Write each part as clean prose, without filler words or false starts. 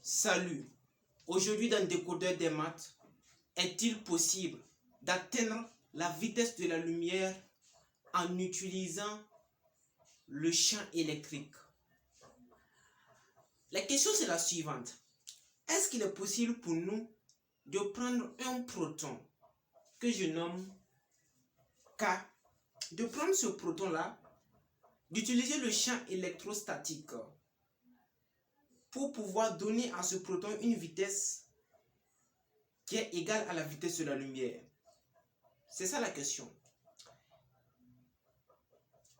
Salut, aujourd'hui dans Décodeur des maths, est-il possible d'atteindre la vitesse de la lumière en utilisant le champ électrique? La question c'est la suivante. Est-ce qu'il est possible pour nous de prendre un proton que je nomme K, de prendre ce proton-là, d'utiliser le champ électrostatique pour pouvoir donner à ce proton une vitesse qui est égale à la vitesse de la lumière? C'est ça la question.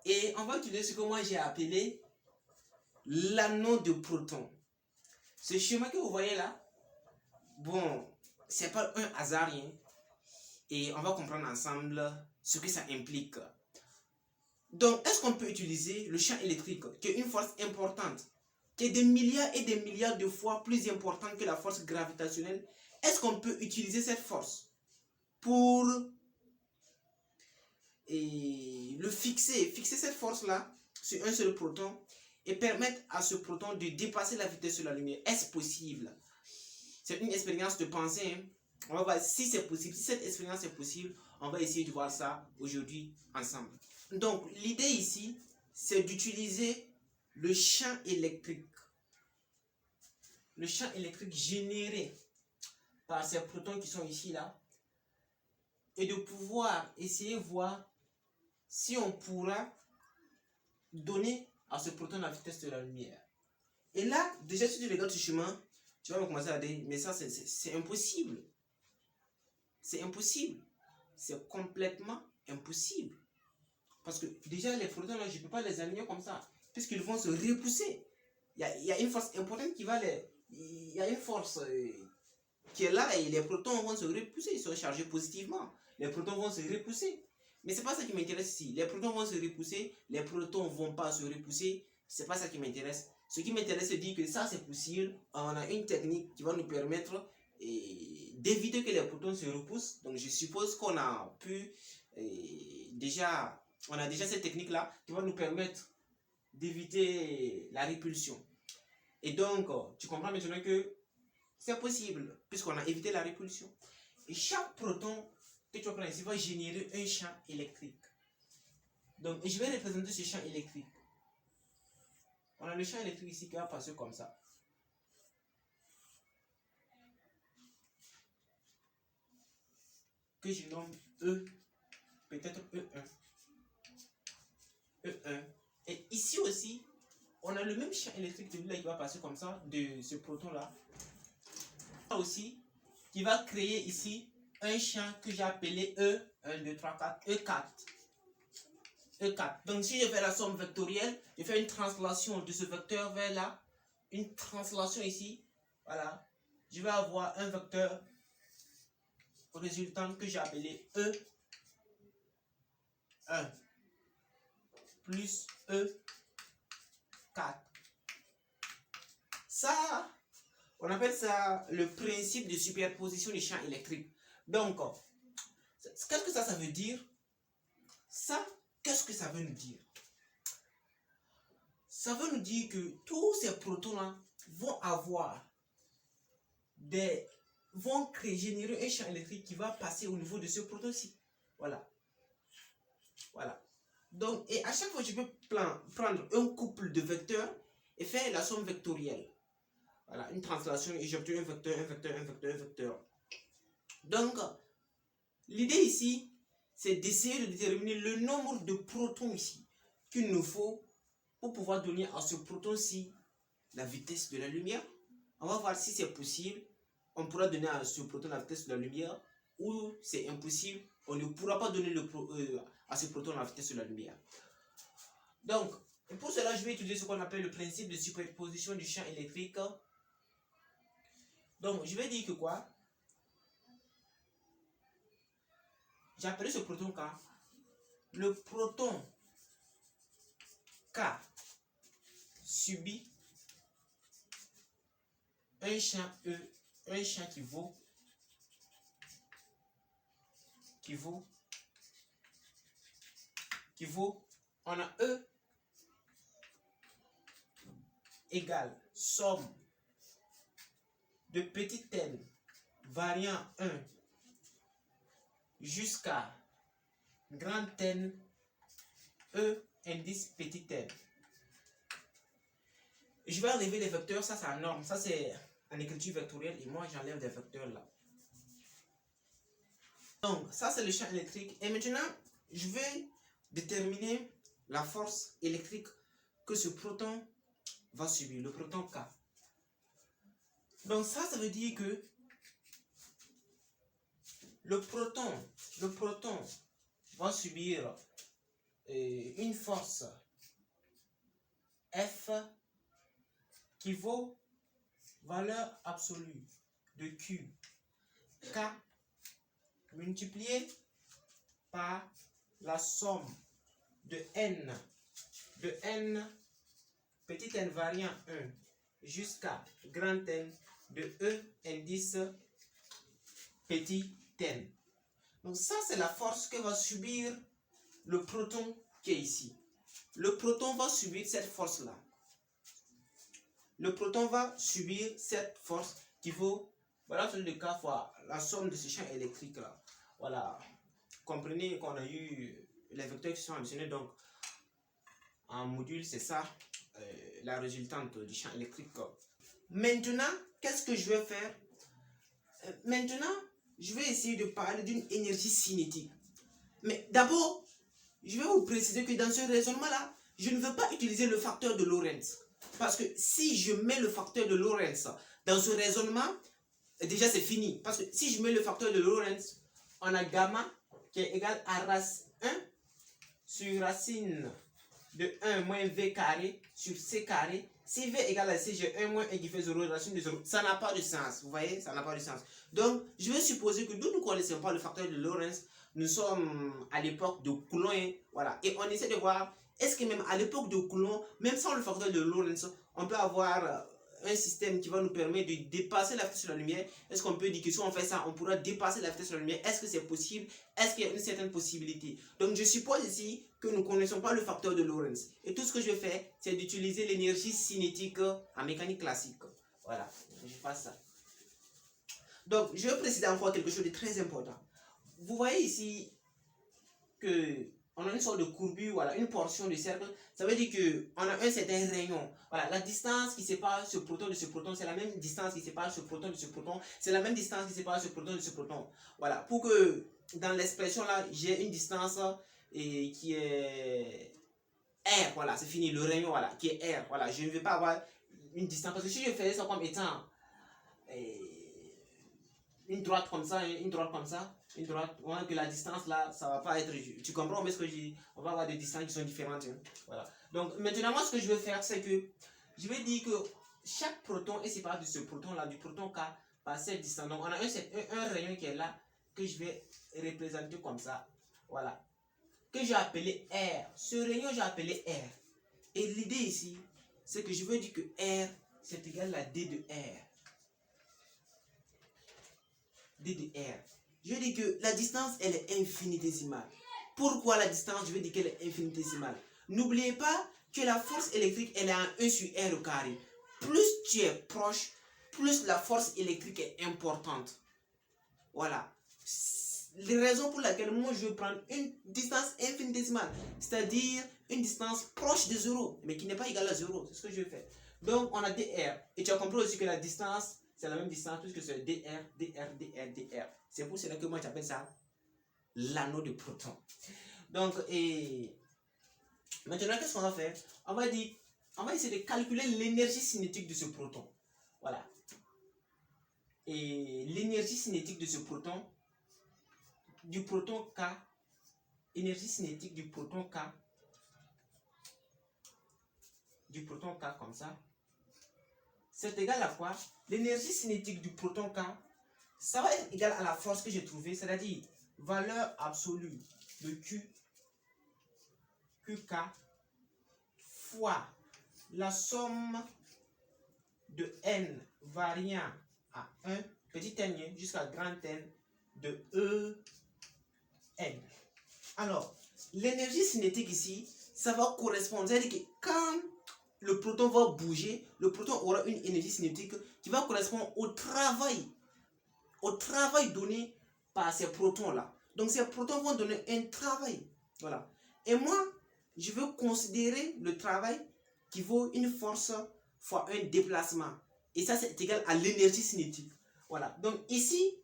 Et on va utiliser ce que moi j'ai appelé l'anneau de proton. Ce schéma que vous voyez là, bon, c'est pas un hasard, hein, et on va comprendre ensemble ce que ça implique. Donc, est-ce qu'on peut utiliser le champ électrique, qui est une force importante, qui est des milliards et des milliards de fois plus importante que la force gravitationnelle? Est-ce qu'on peut utiliser cette force pour fixer cette force-là sur un seul proton et permettre à ce proton de dépasser la vitesse de la lumière? Est-ce possible? C'est une expérience de pensée, hein. On va voir si c'est possible. Si cette expérience est possible, on va essayer de voir ça aujourd'hui ensemble. Donc, l'idée ici, c'est d'utiliser le champ électrique. Le champ électrique généré par ces protons qui sont ici, là, et de pouvoir essayer de voir si on pourra donner à ce proton la vitesse de la lumière. Et là, déjà, si tu regardes ce chemin, tu vas commencer à dire, mais ça, c'est impossible. C'est impossible. C'est complètement impossible. Parce que déjà, les protons, là, je ne peux pas les aligner comme ça, puisqu'ils vont se repousser. Il y a une force importante qui va les... Il y a une force qui est là et les protons vont se repousser. Ils sont chargés positivement. Les protons vont se repousser. Mais ce n'est pas ça qui m'intéresse ici. Les protons vont se repousser, les protons ne vont pas se repousser. Ce n'est pas ça qui m'intéresse. Ce qui m'intéresse, c'est de dire que ça, c'est possible. On a une technique qui va nous permettre d'éviter que les protons se repoussent. Donc, je suppose qu'on a pu on a déjà cette technique-là qui va nous permettre d'éviter la répulsion. Et donc, tu comprends maintenant que c'est possible, puisqu'on a évité la répulsion. Et chaque proton que tu vas prendre ici va générer un champ électrique. Donc, je vais représenter ce champ électrique. On a le champ électrique ici qui va passer comme ça. Que je nomme E, peut-être E1. E1. Et ici aussi, on a le même champ électrique de lui qui va passer comme ça, de ce proton-là. Aussi, qui va créer ici un champ que j'ai appelé E1, 2, 3, 4, E4. E4. Donc, si je fais la somme vectorielle, je fais une translation de ce vecteur vers là, une translation ici, voilà. Je vais avoir un vecteur résultant que j'ai appelé E1 plus E4. Ça, on appelle ça le principe de superposition des champs électriques. Donc, qu'est-ce que ça veut dire? Ça, qu'est-ce que ça veut nous dire? Ça veut nous dire que tous ces protons-là vont générer un champ électrique qui va passer au niveau de ce proton-ci. Voilà. Voilà. Donc, et à chaque fois, je peux prendre un couple de vecteurs et faire la somme vectorielle. Voilà, une translation et j'obtiens un vecteur, un vecteur, un vecteur, un vecteur. Donc, l'idée ici, c'est d'essayer de déterminer le nombre de protons ici qu'il nous faut pour pouvoir donner à ce proton-ci la vitesse de la lumière. On va voir si c'est possible. On pourra donner à ce proton la vitesse de la lumière, ou c'est impossible. On ne pourra pas donner à ce proton la vitesse de la lumière. Donc, pour cela, je vais étudier ce qu'on appelle le principe de superposition du champ électrique. Donc, je vais dire que quoi? J'ai appelé ce proton K. Le proton K subit un champ E, un champ qui vaut on a E égale somme de petit n variant 1 jusqu'à grand N, E indice petit n. Je vais enlever les vecteurs, ça c'est en norme, ça c'est en écriture vectorielle et moi j'enlève des vecteurs là. Donc ça c'est le champ électrique et maintenant je vais déterminer la force électrique que ce proton va subir, le proton K. Donc ça veut dire que le proton va subir une force F qui vaut valeur absolue de Q K multiplié par la somme de n petit n variant 1 jusqu'à grand N de E indice petit n. Donc ça c'est la force que va subir le proton qui est ici. Le proton va subir cette force là. Le proton va subir cette force qui vaut, voilà, sur le K fois la somme de ce champ électrique là. Voilà. Comprenez qu'on a eu les vecteurs qui sont additionnés, donc en module c'est ça, la résultante du champ électrique. Maintenant, qu'est-ce que je vais faire? Maintenant, je vais essayer de parler d'une énergie cinétique. Mais d'abord, je vais vous préciser que dans ce raisonnement-là, je ne veux pas utiliser le facteur de Lorentz. Parce que si je mets le facteur de Lorentz dans ce raisonnement, déjà c'est fini. Parce que si je mets le facteur de Lorentz, on a gamma qui est égal à racine 1 sur racine de 1 moins V carré sur C carré. Si V égale à C, j'ai 1 moins 1 qui fait 0, racine de 0. Ça n'a pas de sens. Vous voyez, ça n'a pas de sens. Donc, je vais supposer que nous ne connaissons pas le facteur de Lorentz. Nous sommes à l'époque de Coulomb. Voilà. Et on essaie de voir, est-ce que même à l'époque de Coulomb, même sans le facteur de Lorentz, on peut avoir un système qui va nous permettre de dépasser la vitesse de la lumière. Est-ce qu'on peut dire que si on fait ça, on pourra dépasser la vitesse de la lumière? Est-ce que c'est possible? Est-ce qu'il y a une certaine possibilité? Donc je suppose ici que nous ne connaissons pas le facteur de Lorentz. Et tout ce que je fais, c'est d'utiliser l'énergie cinétique en mécanique classique. Voilà, je fasse ça. Donc je vais préciser encore quelque chose de très important. Vous voyez ici que on a une sorte de courbure, voilà, une portion de cercle. Ça veut dire qu'on a un certain rayon. Voilà, la distance qui sépare ce proton de ce proton, c'est la même distance qui sépare ce proton de ce proton. C'est la même distance qui sépare ce proton de ce proton. Voilà, pour que dans l'expression là, j'ai une distance qui est R. Voilà, c'est fini, le rayon, voilà, qui est R. Voilà, je ne vais pas avoir une distance. Parce que si je faisais ça comme étant une droite comme ça, une droite comme ça, une droite, ouais, que la distance là, ça va pas être, tu comprends mais ce que je dis, on va avoir des distances qui sont différentes, hein. Voilà. Donc maintenant moi ce que je vais faire c'est que je vais dire que chaque proton est séparé de ce proton là, du proton K par cette distance. Donc on a un rayon qui est là que je vais représenter comme ça, voilà, que j'ai appelé R. Ce rayon j'ai appelé R. Et l'idée ici c'est que je veux dire que R c'est égal à D de R. D de R. Je dis que la distance, elle est infinitésimale. Pourquoi la distance, je veux dire qu'elle est infinitésimale? N'oubliez pas que la force électrique, elle est en 1 sur R au carré. Plus tu es proche, plus la force électrique est importante. Voilà. Les raisons pour lesquelles moi, je vais prendre une distance infinitésimale, c'est-à-dire une distance proche de 0, mais qui n'est pas égale à 0. C'est ce que je vais faire. Donc, on a dr. Et tu as compris aussi que la distance, c'est la même distance puisque c'est dr, dr, dr, dr. C'est pour cela que moi j'appelle ça l'anneau de proton. Donc, maintenant, qu'est-ce qu'on va faire? On va essayer de calculer l'énergie cinétique de ce proton. Voilà. Et l'énergie cinétique de ce proton, du proton K, énergie cinétique du proton K comme ça, c'est égal à quoi? L'énergie cinétique du proton K, ça va être égal à la force que j'ai trouvée, c'est-à-dire valeur absolue de QK fois la somme de n variant à 1, petit n jusqu'à grand N de En. Alors, l'énergie cinétique ici, ça va correspondre, c'est-à-dire que quand le proton va bouger, le proton aura une énergie cinétique qui va correspondre au travail donné par ces protons-là. Donc ces protons vont donner un travail. Voilà. Et moi, je veux considérer le travail qui vaut une force fois un déplacement. Et ça, c'est égal à l'énergie cinétique. Voilà. Donc ici,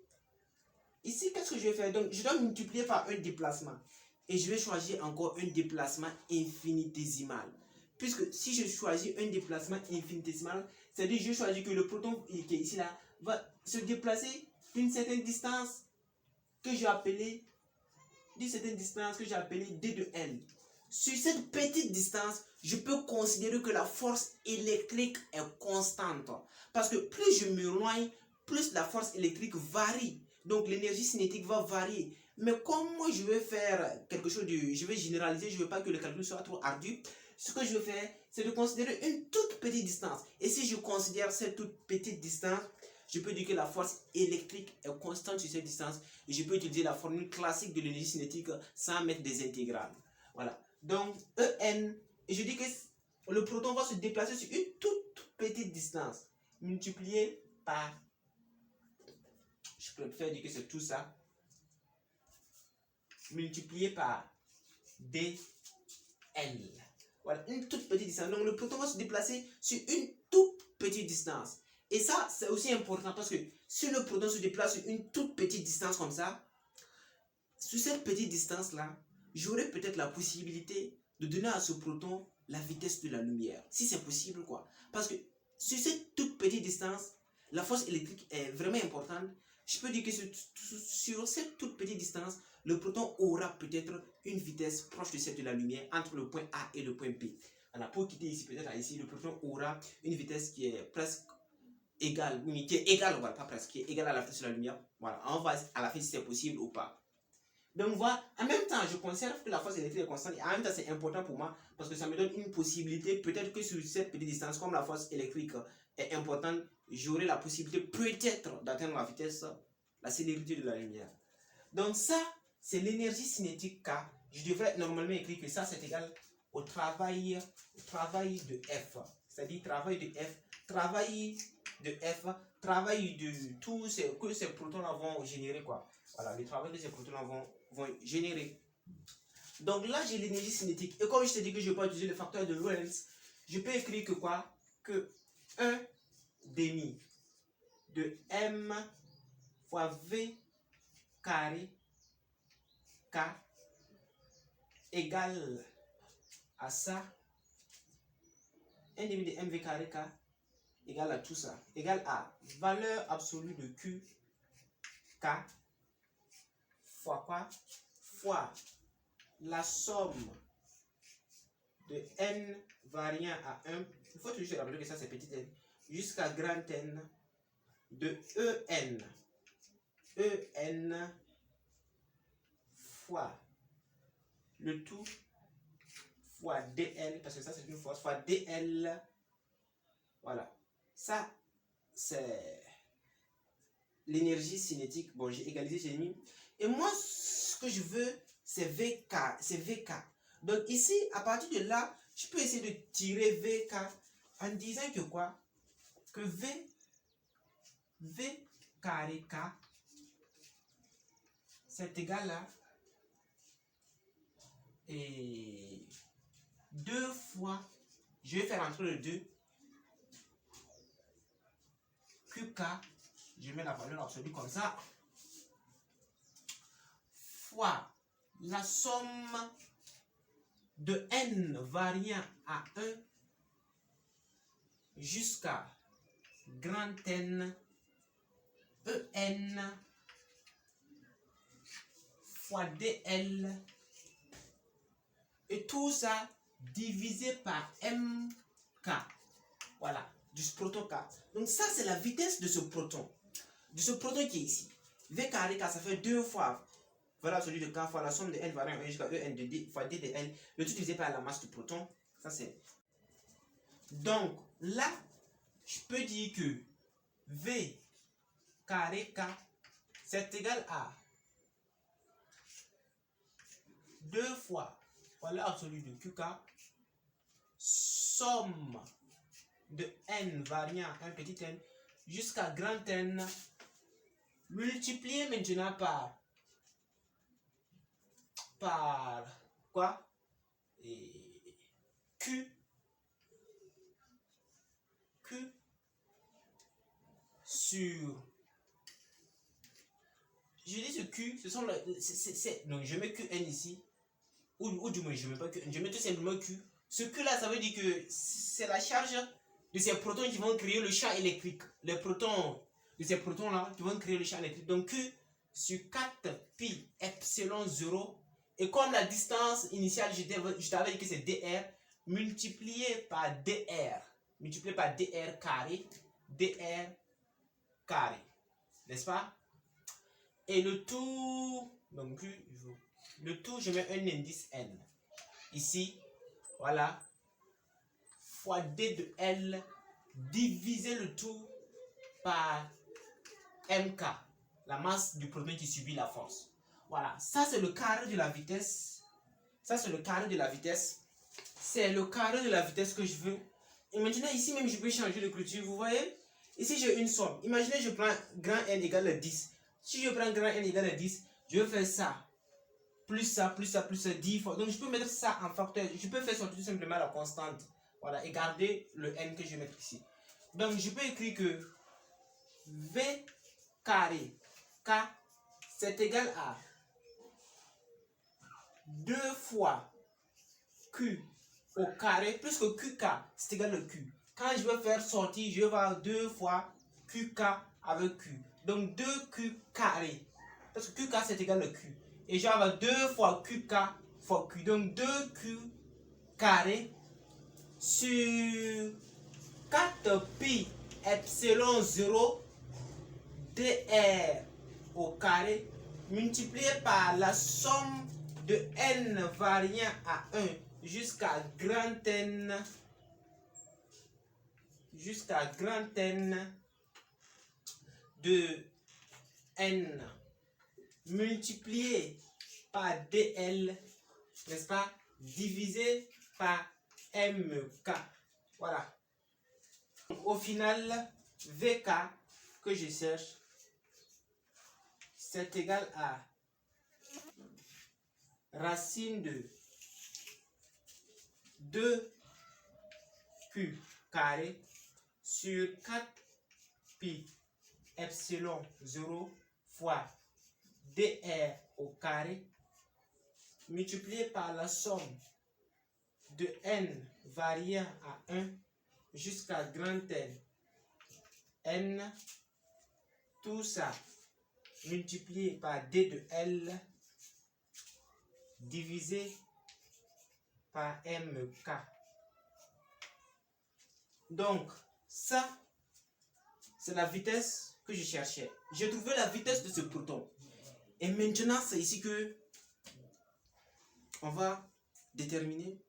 qu'est-ce que je vais faire? Donc, je dois multiplier par un déplacement. Et je vais choisir encore un déplacement infinitésimal. Puisque si je choisis un déplacement infinitésimal, c'est-à-dire que je choisis que le proton qui est ici là va se déplacer d'une certaine distance que j'ai appelée D de L. Sur cette petite distance, je peux considérer que la force électrique est constante. Parce que plus je m'éloigne, plus la force électrique varie. Donc l'énergie cinétique va varier. Mais comme moi je vais faire quelque chose je vais généraliser, je ne veux pas que le calcul soit trop ardu. Ce que je vais faire, c'est de considérer une toute petite distance. Et si je considère cette toute petite distance, je peux dire que la force électrique est constante sur cette distance. Et je peux utiliser la formule classique de l'énergie cinétique sans mettre des intégrales. Voilà. Donc, En, et je dis que le proton va se déplacer sur une toute petite distance, multiplié par, je préfère dire que c'est tout ça, multiplié par dl. Voilà, une toute petite distance. Donc, le proton va se déplacer sur une toute petite distance. Et ça, c'est aussi important parce que si le proton se déplace sur une toute petite distance comme ça, sur cette petite distance-là, j'aurai peut-être la possibilité de donner à ce proton la vitesse de la lumière. Si c'est possible, quoi. Parce que sur cette toute petite distance, la force électrique est vraiment importante. Je peux dire que sur cette toute petite distance, le proton aura peut-être une vitesse proche de celle de la lumière entre le point A et le point B. Alors, pour quitter ici, peut-être ici, le proton aura une vitesse qui est presque égale, qui est égale, voilà, pas presque, qui est égale à la vitesse de la lumière. Voilà, on va à la fin si c'est possible ou pas. Donc voilà, en même temps, je conserve que la force électrique est constante et en même temps, c'est important pour moi parce que ça me donne une possibilité. Peut-être que sur cette petite distance, comme la force électrique est importante, j'aurai la possibilité peut-être d'atteindre la vitesse, la célérité de la lumière. Donc ça, c'est l'énergie cinétique K. Je devrais normalement écrire que ça, c'est égal au travail de F. C'est-à-dire travail de F, travail de tout ce que ces protons-là vont générer, quoi. Voilà, le travail que ces protons-là vont générer. Donc là, j'ai l'énergie cinétique. Et comme je t'ai dit que je peux utiliser le facteur de Lorentz, je peux écrire que quoi? Que 1 demi de M fois V carré K égale à ça. 1 demi de MV carré K égale à tout ça. Égale à valeur absolue de Q K fois quoi? Fois la somme de n variant à 1. Il faut toujours se rappeler que ça c'est petit n. Jusqu'à grand N de En fois le tout fois dl, parce que ça c'est une force, fois dl. Voilà. Ça, c'est l'énergie cinétique. Bon, j'ai égalisé, j'ai mis. Et moi, ce que je veux, c'est VK. C'est VK. Donc ici, à partir de là, je peux essayer de tirer VK en disant que quoi? Que V carré K, c'est égal à et 2 fois, je vais faire entre le 2, QK, je mets la valeur absolue comme ça, fois la somme de n variant à 1 jusqu'à grand N En fois dl, et tout ça divisé par mk. Voilà, du proton K. Donc ça, c'est la vitesse de ce proton. De ce proton qui est ici. V carré K, ça fait 2 fois, voilà celui de K fois la somme de N variant 1 jusqu'à En de D fois D de L. Le tout divisé par la masse du proton. Ça, c'est... Donc là, je peux dire que V carré K, c'est égal à 2 fois valeur absolue de QK somme de n variant un petit n jusqu'à grand N multiplié maintenant par quoi? Et Q sur, je dis ce Q, ce sont donc je mets QN ici, ou du moins je mets pas QN, je mets tout simplement Q. Ce Q là, ça veut dire que c'est la charge de ces protons qui vont créer le champ électrique. Les protons de ces protons là qui vont créer le champ électrique. Donc Q sur 4 pi epsilon 0, et comme la distance initiale, je t'avais dit que c'est dr, multiplié par dr carré, n'est-ce pas? Et le tout, donc le tout, je mets un indice n ici, voilà, fois d de L diviser le tout par mk, la masse du proton qui subit la force. Voilà, ça c'est le carré de la vitesse. Ça c'est le carré de la vitesse. C'est le carré de la vitesse que je veux. Et maintenant ici même je peux changer de clôture. Vous voyez? Ici j'ai une somme. Imaginez je prends grand N égale à 10. Si je prends grand N égale à 10, je vais faire ça. Plus ça, plus ça, plus ça, 10 fois. Donc je peux mettre ça en facteur. Je peux faire sortir tout simplement la constante. Voilà, et garder le N que je vais mettre ici. Donc je peux écrire que V carré K, c'est égal à 2 fois Q au carré plus que QK, c'est égal à Q. Quand je vais faire sortir, je vais avoir 2 fois QK avec Q. Donc 2Q carré. Parce que QK c'est égal à Q. Et je vais avoir 2 fois QK fois Q. Donc 2Q carré sur 4 pi epsilon 0 dr au carré multiplié par la somme de n variant à 1 jusqu'à grand N de n multiplié par dl, n'est-ce pas, divisé par mk. Voilà. Au final, vk que je cherche, c'est égal à racine de 2q carré sur 4 pi epsilon 0 fois dr au carré multiplié par la somme de n variant à 1 jusqu'à grand N, tout ça multiplié par d de L divisé par mk. Donc ça c'est la vitesse que je cherchais. J'ai trouvé la vitesse de ce proton. Et maintenant c'est ici que on va déterminer.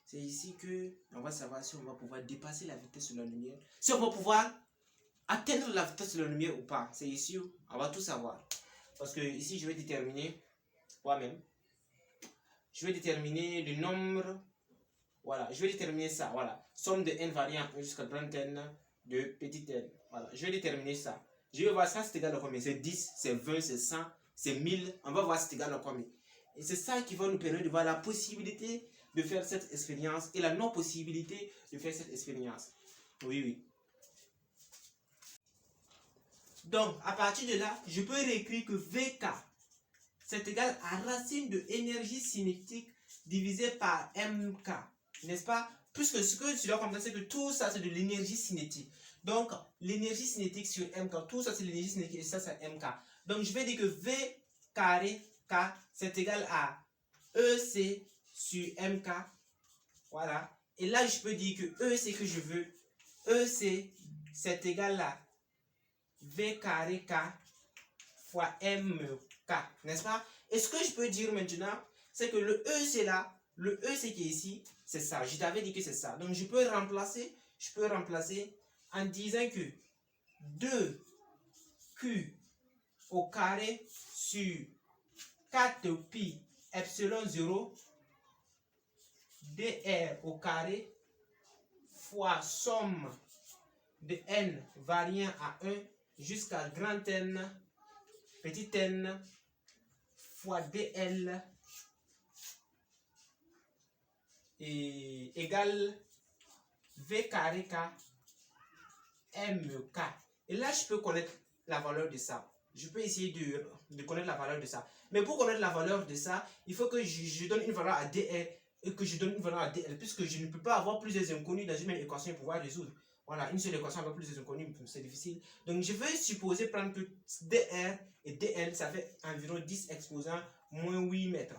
C'est ici que on va savoir si on va pouvoir dépasser la vitesse de la lumière, si on va pouvoir atteindre la vitesse de la lumière ou pas. C'est ici où on va tout savoir. Parce que ici je vais déterminer moi-même. Je vais déterminer le nombre. Voilà, je vais déterminer ça. Voilà, somme de n variant jusqu'à grand N de petit n. Voilà, je vais déterminer ça. Je vais voir ça, c'est égal à combien? C'est 10, c'est 20, c'est 100, c'est 1000. On va voir c'est égal à combien. Et c'est ça qui va nous permettre de voir la possibilité de faire cette expérience et la non-possibilité de faire cette expérience. Oui, oui. Donc, à partir de là, je peux réécrire que VK, c'est égal à racine de énergie cinétique divisé par MK. N'est-ce pas? Puisque ce que tu dois comprendre, c'est que tout ça, c'est de l'énergie cinétique. Donc, l'énergie cinétique sur MK, tout ça, c'est l'énergie cinétique et ça, c'est MK. Donc, je vais dire que V carré K, c'est égal à EC sur MK. Voilà. Et là, je peux dire que EC que je veux, EC, c'est égal à V carré K fois MK. N'est-ce pas? Et ce que je peux dire maintenant, c'est que le EC là, le EC qui est ici, c'est ça. Je t'avais dit que c'est ça. Donc, je peux remplacer en disant que 2Q au carré sur 4 pi epsilon 0 dr au carré fois somme de n variant à 1 jusqu'à grand N, petit n, fois dl et égale v carré k mk. Et là, je peux connaître la valeur de ça. Je peux essayer de connaître la valeur de ça. Mais pour connaître la valeur de ça, il faut que je donne une valeur à dr et que je donne une valeur à dl, puisque je ne peux pas avoir plusieurs inconnus dans une même équation et pouvoir résoudre. Voilà, une seule équation avec plusieurs inconnus, c'est difficile. Donc, je vais supposer prendre que dr et dl, ça fait environ 10 exposants moins 8 mètres.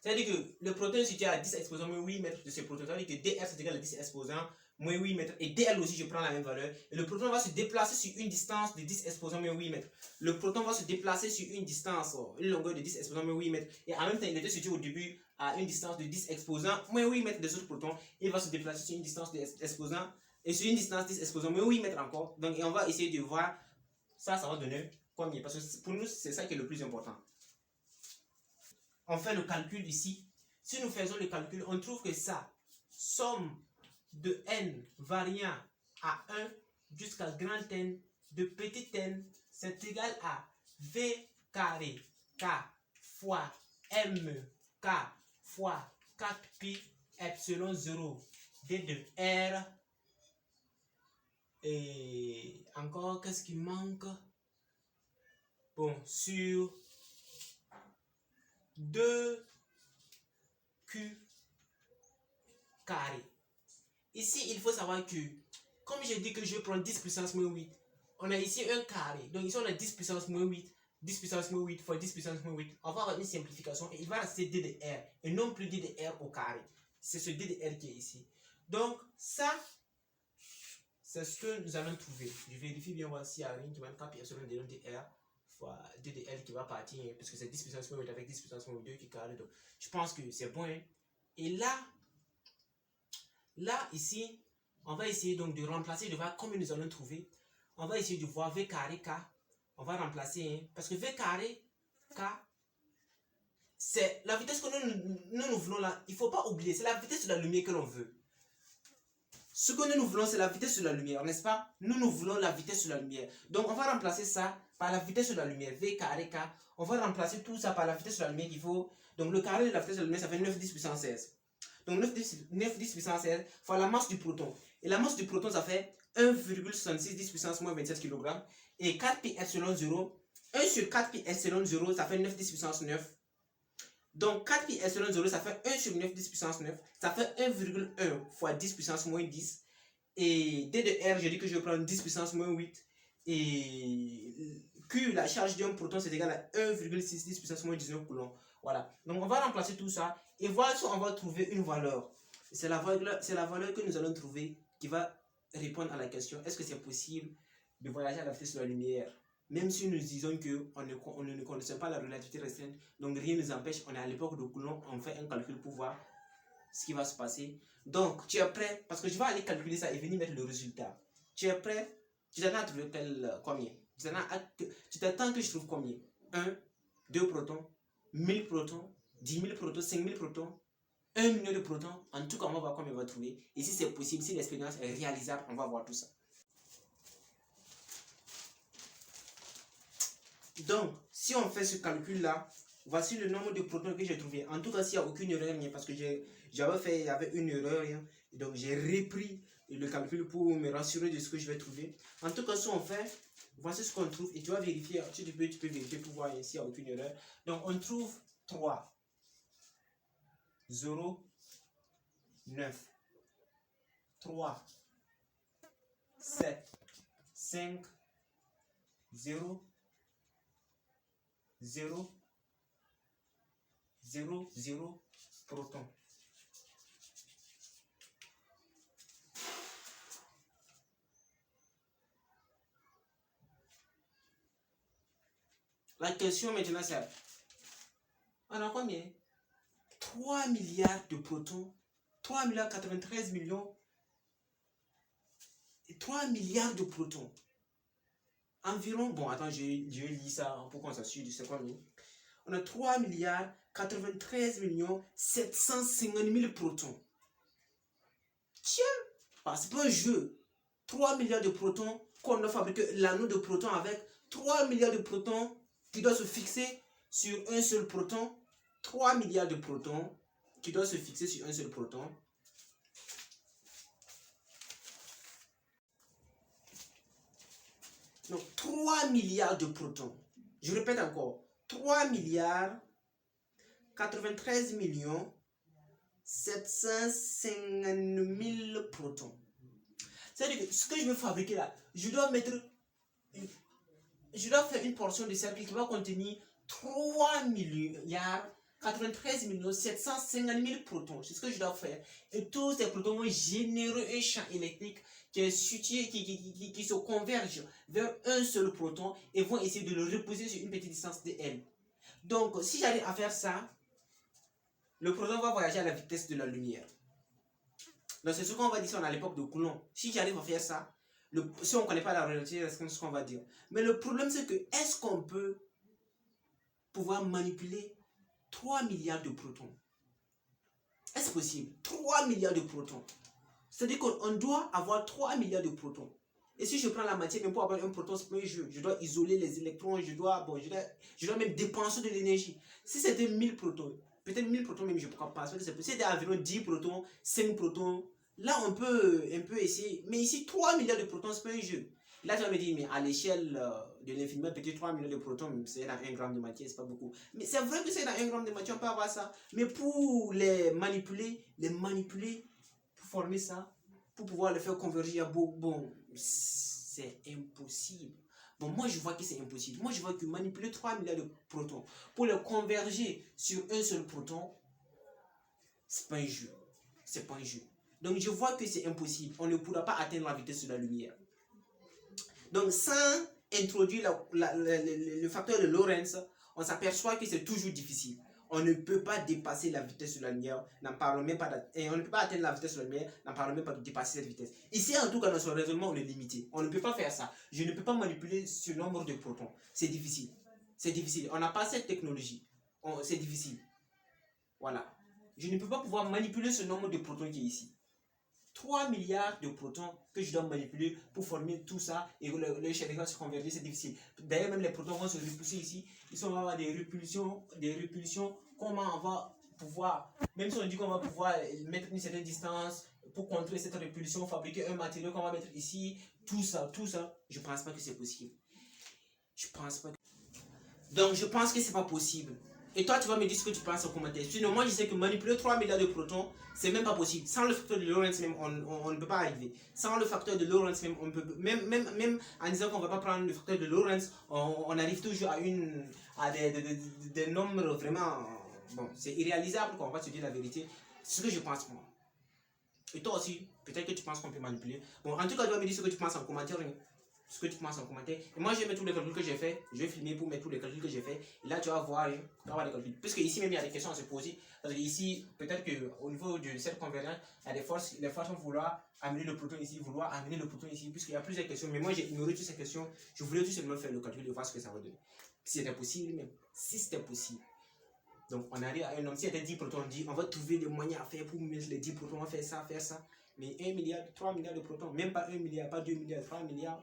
C'est-à-dire que le proton est situé à 10 exposants moins 8 mètres de ce proton. C'est-à-dire que dr c'est égal à 10 exposants moins 8 mètres. Et dl aussi, je prends la même valeur. Et le proton va se déplacer sur une distance de 10 exposants moins 8 mètres. Le proton va se déplacer sur une distance, une longueur de 10 exposants moins 8 mètres. Et en même temps, il était situé au début à une distance de 10 exposants moins 8 mètres des autres protons. Il va se déplacer sur une distance de 10 exposants et sur une distance de 10 exposants moins 8 mètres encore. Donc, et on va essayer de voir ça, ça va donner combien. Parce que pour nous, c'est ça qui est le plus important. On fait le calcul ici. Si nous faisons le calcul, on trouve que ça, somme de n variant à 1 jusqu'à grand N de petit n, c'est égal à v carré k fois m k fois 4pi epsilon 0 d de r. Et encore, qu'est-ce qui manque? Bon, sur 2q carré. Ici, il faut savoir que, comme j'ai dit que je prends 10 puissance moins 8, on a ici un carré. Donc ici, on a 10 puissance moins 8. 10 puissance moins 8 fois 10 puissance moins 8. On va avoir une simplification et il va rester d de r et non plus d de r au carré. C'est ce d de r qui est ici. Donc, ça, c'est ce que nous allons trouver. Je vérifie bien voir s'il y a rien qui va me caper sur le d de r fois d de r qui va partir, parce que c'est 10 puissance moins 8 avec 10 puissance moins 2 qui carré. Donc, je pense que c'est bon. Hein? Et là, ici, on va essayer donc de remplacer, de voir combien nous allons trouver. On va essayer de voir v carré k. On va remplacer, hein, parce que v carré k, c'est la vitesse que nous voulons là. Il ne faut pas oublier, c'est la vitesse de la lumière que l'on veut. Ce que nous voulons, c'est la vitesse de la lumière, n'est-ce pas? Nous voulons la vitesse de la lumière. Donc, on va remplacer ça par la vitesse de la lumière, v carré k. On va remplacer tout ça par la vitesse de la lumière qu'il faut. Donc, le carré de la vitesse de la lumière, ça fait 9 10 puissance 16. Donc 9 10 puissance 16 fois la masse du proton. Et la masse du proton, ça fait 1,66 10 puissance moins 27 kg. Et 4 pi epsilon 0. 1 sur 4 pi epsilon 0, ça fait 9 10 puissance 9. Donc 4 pi epsilon 0, ça fait 1 sur 9 10 puissance 9. Ça fait 1,1 fois 10 puissance moins 10. Et d de r, je dis que je vais prendre 10 puissance moins 8. Et Q, la charge d'un proton, c'est égal à 1,6 10 puissance moins 19 coulombs. Voilà. Donc on va remplacer tout ça et voir si on va trouver une valeur. C'est la valeur que nous allons trouver qui va répondre à la question: est-ce que c'est possible de voyager à la vitesse de la lumière? Même si nous disons qu'on ne connaissait pas la relativité restreinte, donc rien ne nous empêche, on est à l'époque de Coulomb, on fait un calcul pour voir ce qui va se passer. Donc tu es prêt? Parce que je vais aller calculer ça et venir mettre le résultat. Tu es prêt? Tu t'attends à trouver combien? Tu t'attends que je trouve combien? 1, 2 protons, 1000 protons, 10 000 protons, 5000 protons, 1 million de protons. En tout cas, on va voir combien on va trouver. Et si c'est possible, si l'expérience est réalisable, on va voir tout ça. Donc, si on fait ce calcul-là, voici le nombre de protons que j'ai trouvé. En tout cas, s'il n'y a aucune erreur, parce que j'avais fait, il y avait une erreur, et donc j'ai repris le calcul pour me rassurer de ce que je vais trouver. En tout cas, si on fait, voici ce qu'on trouve, et tu vas vérifier, tu peux vérifier pour voir s'il n'y a aucune erreur. Donc, on trouve 3, 0, 9, 3, 7, 5, 0, 0, 0, 0 protons. La question maintenant c'est: on a combien? 3 milliards de protons, 3 milliards 93 millions, et 3 milliards de protons. Environ, bon attends, je lis ça pour qu'on s'assure de ce qu'on dit. on a 3 milliards 93 millions 750 000 protons. Tiens, c'est pas un jeu. 3 milliards de protons qu'on doit fabriquer l'anneau de protons avec. 3 milliards de protons qui doivent se fixer sur un seul proton. 3 milliards de protons qui doivent se fixer sur un seul proton. Donc 3 milliards de protons. Je répète encore. 3 milliards 93 millions 750 000 protons. C'est-à-dire que ce que je veux fabriquer là, je dois faire une portion de cercle qui va contenir 3 milliards 93 millions 750 000 protons. C'est ce que je dois faire. Et tous ces protons vont générer un champ électrique qui est situé, qui se converge vers un seul proton et vont essayer de le reposer sur une petite distance de L. Donc, si j'arrive à faire ça, le proton va voyager à la vitesse de la lumière. Donc, c'est ce qu'on va dire à l'époque de Coulomb. Si j'arrive à faire ça, si on ne connaît pas la relativité, c'est ce qu'on va dire. Mais le problème, c'est que est-ce qu'on peut pouvoir manipuler 3 milliards de protons? Est-ce possible? 3 milliards de protons. C'est-à-dire qu'on doit avoir 3 milliards de protons. Et si je prends la matière, même pour avoir un proton, c'est pas un jeu. Je dois isoler les électrons, je dois même dépenser de l'énergie. Si c'était 1000 protons, peut-être 1000 protons même, je ne pense pas que c'est possible. Si c'était environ 10 protons, 5 protons, là on peut un peu essayer. Mais ici, 3 milliards de protons, c'est pas un jeu. Là, tu vas me dire, mais à l'échelle de l'infiniment, peut-être 3 milliards de protons, c'est dans 1 gramme de matière, c'est pas beaucoup. Mais c'est vrai que c'est dans 1 gramme de matière, on peut avoir ça. Mais pour les manipuler, pour former ça, pour pouvoir le faire converger à bon, c'est impossible. Bon, moi je vois que c'est impossible. Moi je vois que manipuler 3 milliards de protons pour les converger sur un seul proton, c'est pas un jeu. C'est pas un jeu. Donc je vois que c'est impossible. On ne pourra pas atteindre la vitesse de la lumière. Donc sans introduire le facteur de Lorentz, on s'aperçoit que c'est toujours difficile. On ne peut pas dépasser la vitesse de la lumière, n'en parlons même pas, et on ne peut pas atteindre la vitesse de la lumière, n'en parlons même pas de dépasser cette vitesse. Ici, en tout cas, dans son raisonnement, on est limité. On ne peut pas faire ça. Je ne peux pas manipuler ce nombre de protons. C'est difficile. C'est difficile. On n'a pas cette technologie. C'est difficile. Voilà. Je ne peux pas pouvoir manipuler ce nombre de protons qui est ici. 3 milliards de protons que je dois manipuler pour former tout ça et le schéma va se converger, c'est difficile. D'ailleurs, même les protons vont se repousser ici. Ils vont avoir des répulsions. Comment on va pouvoir, même si on dit qu'on va pouvoir mettre une certaine distance pour contrer cette répulsion, fabriquer un matériau qu'on va mettre ici, tout ça, je ne pense pas que c'est possible. Je pense pas. Donc, je pense que c'est pas possible. Et toi, tu vas me dire ce que tu penses en commentaire. Sinon, moi, je sais que manipuler 3 milliards de protons, c'est même pas possible. Sans le facteur de Lorentz, même, on ne peut pas arriver. Sans le facteur de Lorentz, même, on peut, même en disant qu'on ne va pas prendre le facteur de Lorentz, on arrive toujours à des nombres vraiment... Bon, c'est irréalisable quand on va se dire la vérité. C'est ce que je pense, moi. Et toi aussi, peut-être que tu penses qu'on peut manipuler. Bon, en tout cas, tu vas me dire ce que tu penses en commentaire. Ce que tu penses en commentaire. Et moi, je vais mettre tous les calculs que j'ai fait. Je vais filmer pour mettre tous les calculs que j'ai fait. Et là, tu vas voir, les calculs. Puisque ici, même, il y a des questions à se poser. Parce que ici, peut-être qu'au niveau de cette convergence, il y a des forces. Les forces vont vouloir amener le proton ici, vouloir amener le proton ici. Puisqu'il y a plusieurs questions. Mais moi, j'ai ignoré toutes ces questions. Je voulais tout simplement faire le calcul et voir ce que ça va donner. Si c'était possible, même. Si c'était possible. Donc, on arrive à un nombre. Si c'était 10 protons, on dit, on va trouver des moyens à faire pour mettre les 10 protons, on va faire ça, faire ça. Mais 1 milliard, 3 milliards de protons, même pas 1 milliard, pas 2 milliards, 3 milliards.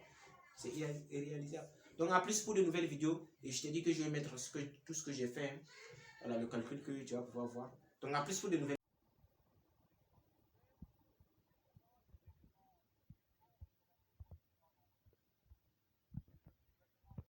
C'est irréalisable. Donc, à plus pour de nouvelles vidéos. Et je t'ai dit que je vais mettre tout ce que j'ai fait. Voilà le calcul que tu vas pouvoir voir. Donc, à plus pour de nouvelles